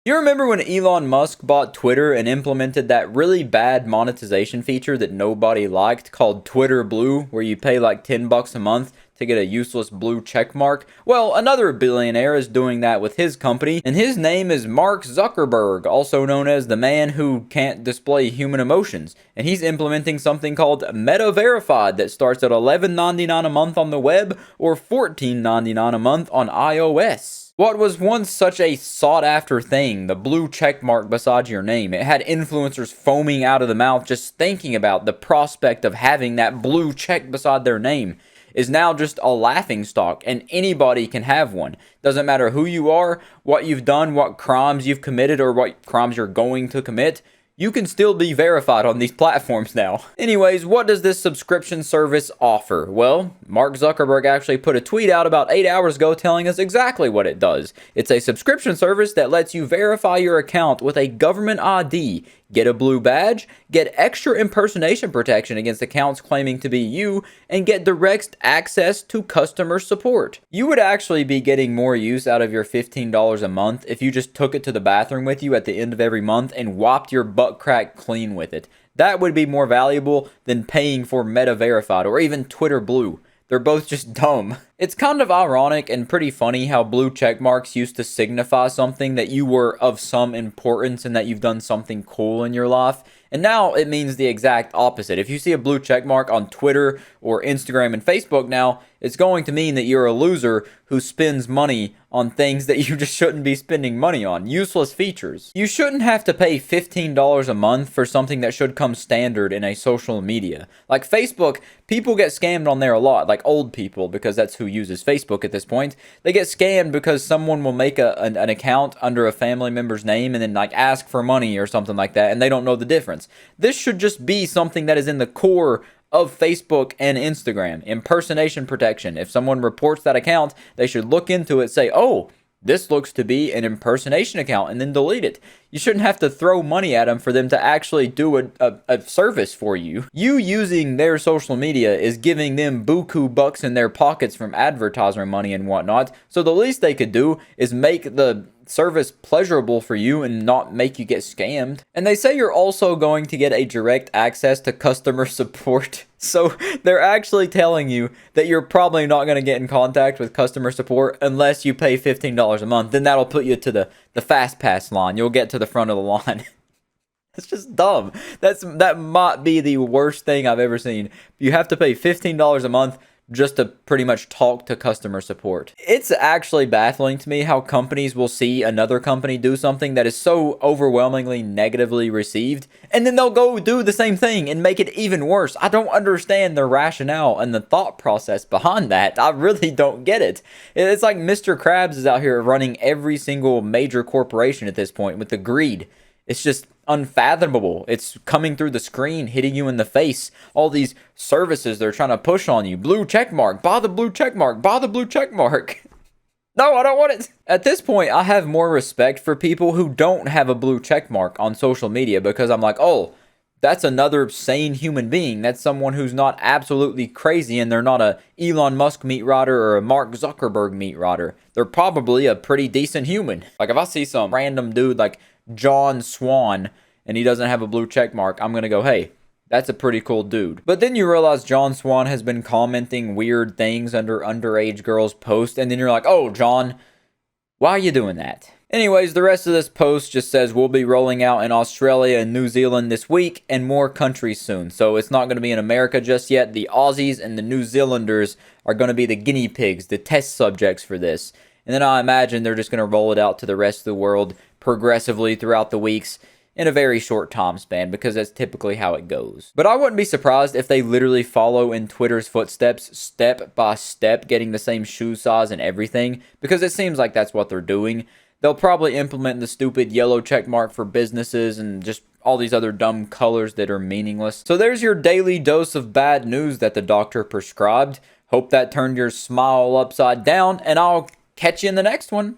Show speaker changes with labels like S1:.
S1: You remember when Elon Musk bought Twitter and implemented that really bad monetization feature that nobody liked called Twitter Blue, where you pay like $10 a month to get a useless blue check mark? Well, another billionaire is doing that with his company, and his name is Mark Zuckerberg, also known as the man who can't display human emotions. And he's implementing something called Meta Verified that starts at $11.99 a month on the web or $14.99 a month on iOS. What was once such a sought-after thing, the blue check mark beside your name, it had influencers foaming out of the mouth just thinking about the prospect of having that blue check beside their name, is now just a laughingstock, and anybody can have one. Doesn't matter who you are, what you've done, what crimes you've committed, or what crimes you're going to commit. You can still be verified on these platforms now. Anyways, what does this subscription service offer? Well, Mark Zuckerberg actually put a tweet out about 8 hours ago telling us exactly what it does. It's a subscription service that lets you verify your account with a government ID, get a blue badge, get extra impersonation protection against accounts claiming to be you, and get direct access to customer support. You would actually be getting more use out of your $15 a month if you just took it to the bathroom with you at the end of every month and whopped your butt crack clean with it. That would be more valuable than paying for Meta Verified or even Twitter Blue. They're both just dumb. It's kind of ironic and pretty funny how blue check marks used to signify something that you were of some importance and that you've done something cool in your life. And now it means the exact opposite. If you see a blue check mark on Twitter or Instagram and Facebook now, it's going to mean that you're a loser who spends money on things that you just shouldn't be spending money on. Useless features. You shouldn't have to pay $15 a month for something that should come standard in a social media. Like Facebook, people get scammed on there a lot, like old people, because that's who uses Facebook at this point. They get scammed because someone will make an account under a family member's name and then like ask for money or something like that, and they don't know the difference. This should just be something that is in the core of Facebook and Instagram. Impersonation protection. If someone reports that account, they should look into it, say, oh, this looks to be an impersonation account, and then delete it. You shouldn't have to throw money at them for them to actually do a service for you. You using their social media is giving them buku bucks in their pockets from advertiser money and whatnot, so the least they could do is make the service pleasurable for you and not make you get scammed. And they say you're also going to get a direct access to customer support. So they're actually telling you that you're probably not going to get in contact with customer support unless you pay $15 a month. Then that'll put you to the fast pass line. You'll get to the front of the line. It's just dumb. That might be the worst thing I've ever seen. You have to pay $15 a month just to pretty much talk to customer support. It's actually baffling to me how companies will see another company do something that is so overwhelmingly negatively received, and then they'll go do the same thing and make it even worse. I don't understand the rationale and the thought process behind that. I really don't get it. It's like Mr. Krabs is out here running every single major corporation at this point with the greed. It's just unfathomable. It's coming through the screen, hitting you in the face. All these services they're trying to push on you. Blue check mark. Buy the blue check mark. Buy the blue check mark. No, I don't want it. At this point, I have more respect for people who don't have a blue check mark on social media because I'm like, oh, that's another sane human being. That's someone who's not absolutely crazy and they're not a Elon Musk meat rider or a Mark Zuckerberg meat rider. They're probably a pretty decent human. Like if I see some random dude like John Swan and he doesn't have a blue check mark, I'm gonna go, hey, that's a pretty cool dude. But then you realize John Swan has been commenting weird things under underage girls' posts, and then you're like, oh, John, why are you doing that? Anyways, the rest of this post just says we'll be rolling out in Australia and New Zealand this week and more countries soon. So it's not going to be in America just yet. The Aussies and the New Zealanders are going to be the guinea pigs, the test subjects for this. And then I imagine they're just going to roll it out to the rest of the world progressively throughout the weeks in a very short time span, because that's typically how it goes. But I wouldn't be surprised if they literally follow in Twitter's footsteps, step by step, getting the same shoe size and everything, because it seems like that's what they're doing. They'll probably implement the stupid yellow check mark for businesses and just all these other dumb colors that are meaningless. So there's your daily dose of bad news that the doctor prescribed. Hope that turned your smile upside down, and I'll catch you in the next one.